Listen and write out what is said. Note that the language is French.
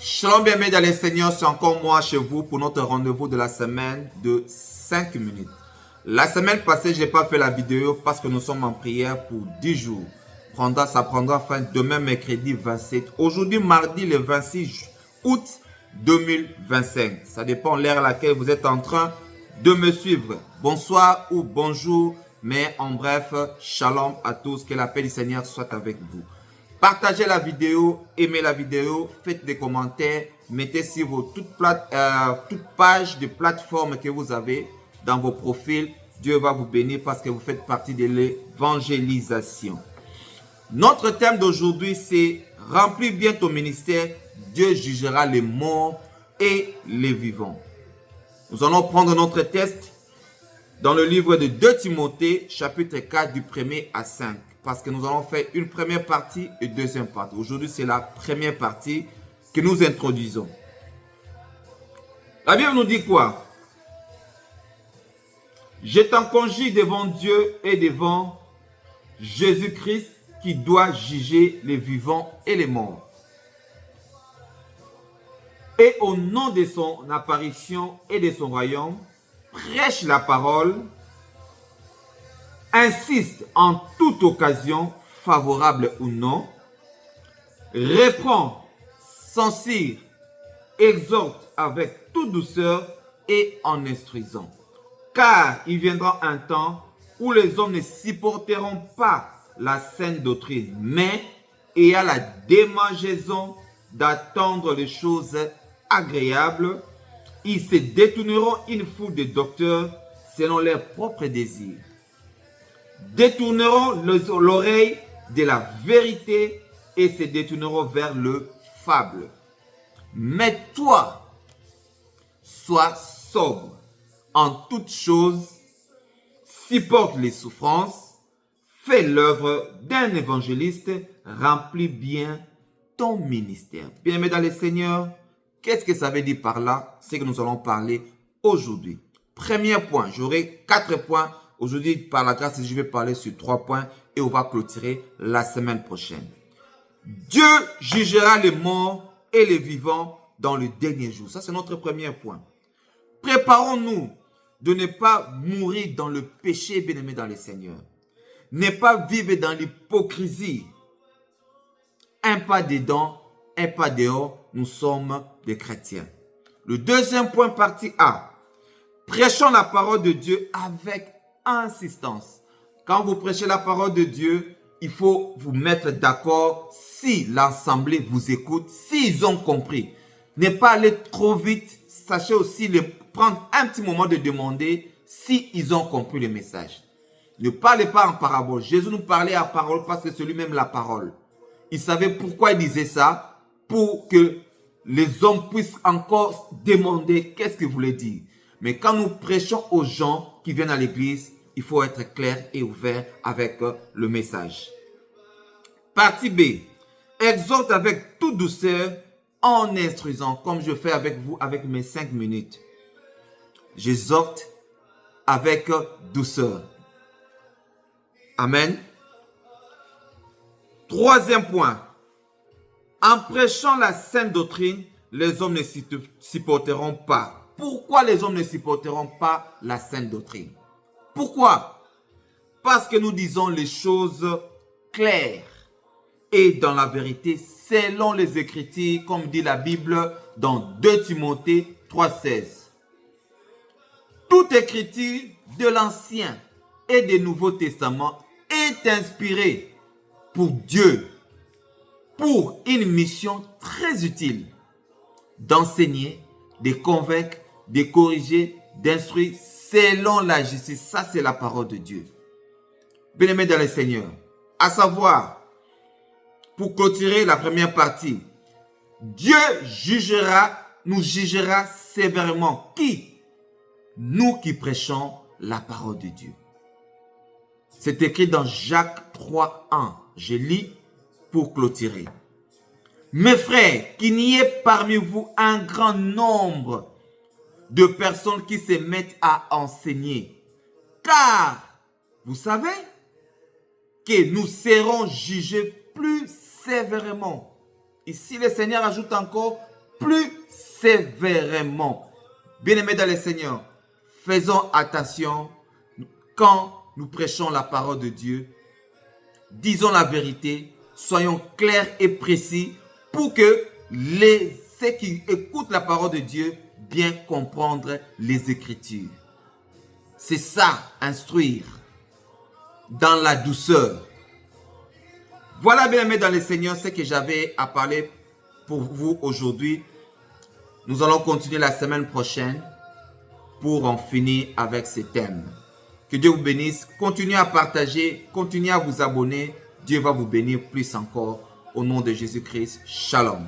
Shalom, bienvenue dans les Seigneurs, c'est encore moi chez vous pour notre rendez-vous de la semaine de 5 minutes. La semaine passée, je n'ai pas fait la vidéo parce que nous sommes en prière pour 10 jours. Ça prendra fin demain mercredi 27. Aujourd'hui, mardi le 26 août 2025. Ça dépend de l'heure à laquelle vous êtes en train de me suivre. Bonsoir ou bonjour, mais en bref, shalom à tous, que la paix du Seigneur soit avec vous. Partagez la vidéo, aimez la vidéo, faites des commentaires, mettez sur vos toutes pages de plateforme que vous avez dans vos profils. Dieu va vous bénir parce que vous faites partie de l'évangélisation. Notre thème d'aujourd'hui, c'est « Remplis bien ton ministère, Dieu jugera les morts et les vivants ». Nous allons prendre notre texte dans le livre de 2 Timothée, chapitre 4, du 1er à 5. Parce que nous allons faire une première partie et une deuxième partie. Aujourd'hui, c'est la première partie que nous introduisons. La Bible nous dit quoi? Je t'en conjure devant Dieu et devant Jésus-Christ qui doit juger les vivants et les morts. Et au nom de son apparition et de son royaume, prêche la parole, insiste en toute occasion, favorable ou non, reprend, censure, exhorte avec toute douceur et en instruisant. Car il viendra un temps où les hommes ne supporteront pas la saine doctrine, mais ayant la démangeaison d'attendre les choses agréables, ils se détourneront une foule de docteurs selon leurs propres désirs. Détourneront l'oreille de la vérité et se détourneront vers le fable. Mais toi, sois sobre en toutes choses, supporte les souffrances, fais l'œuvre d'un évangéliste, remplis bien ton ministère. Bien-aimés dans le Seigneur, qu'est-ce que ça veut dire par là? C'est que nous allons parler aujourd'hui. Premier point, j'aurai 4 points. Aujourd'hui, par la grâce, je vais parler sur 3 points et on va clôturer la semaine prochaine. Dieu jugera les morts et les vivants dans le dernier jour. Ça, c'est notre premier point. Préparons-nous de ne pas mourir dans le péché, bien-aimé dans le Seigneur. Ne pas vivre dans l'hypocrisie. Un pas dedans, un pas dehors, nous sommes des chrétiens. Le deuxième point, partie A. Prêchons la parole de Dieu avec insistance. Quand vous prêchez la parole de Dieu, il faut vous mettre d'accord si l'assemblée vous écoute, s'ils ont compris. Ne pas aller trop vite. Sachez aussi prendre un petit moment de demander s'ils ont compris le message. Ne parlez pas en parabole. Jésus nous parlait en parole parce que c'est lui-même la parole. Il savait pourquoi il disait ça, pour que les hommes puissent encore demander qu'est-ce qu'il voulait dire. Mais quand nous prêchons aux gens qui viennent à l'église, il faut être clair et ouvert avec le message. Partie B. Exhorte avec toute douceur en instruisant, comme je fais avec vous avec mes 5 minutes. J'exhorte avec douceur. Amen. Troisième point. En prêchant la saine doctrine, les hommes ne supporteront pas. Pourquoi les hommes ne supporteront pas la saine doctrine? Pourquoi? Parce que nous disons les choses claires et dans la vérité, selon les Écritures, comme dit la Bible dans 2 Timothée 3,16. Toute écriture de l'Ancien et du Nouveau Testament est inspirée pour Dieu, pour une mission très utile, d'enseigner, de convaincre, de corriger, d'instruire selon la justice. Ça, c'est la parole de Dieu. Bien-aimés dans le Seigneur, à savoir, pour clôturer la première partie, Dieu nous jugera sévèrement. Qui? Nous qui prêchons la parole de Dieu. C'est écrit dans Jacques 3:1. Je lis pour clôturer. Mes frères, qu'il n'y ait parmi vous un grand nombre de personnes qui se mettent à enseigner. Car, vous savez que nous serons jugés plus sévèrement. Ici, le Seigneur ajoute encore plus sévèrement. Bien-aimés dans le Seigneur, faisons attention quand nous prêchons la parole de Dieu. Disons la vérité, soyons clairs et précis pour que ceux qui écoutent la parole de Dieu bien comprendre les Écritures. C'est ça, instruire dans la douceur. Voilà, bien-aimés dans le Seigneur, ce que j'avais à parler pour vous aujourd'hui. Nous allons continuer la semaine prochaine pour en finir avec ces thèmes. Que Dieu vous bénisse. Continuez à partager, continuez à vous abonner. Dieu va vous bénir plus encore. Au nom de Jésus-Christ, shalom.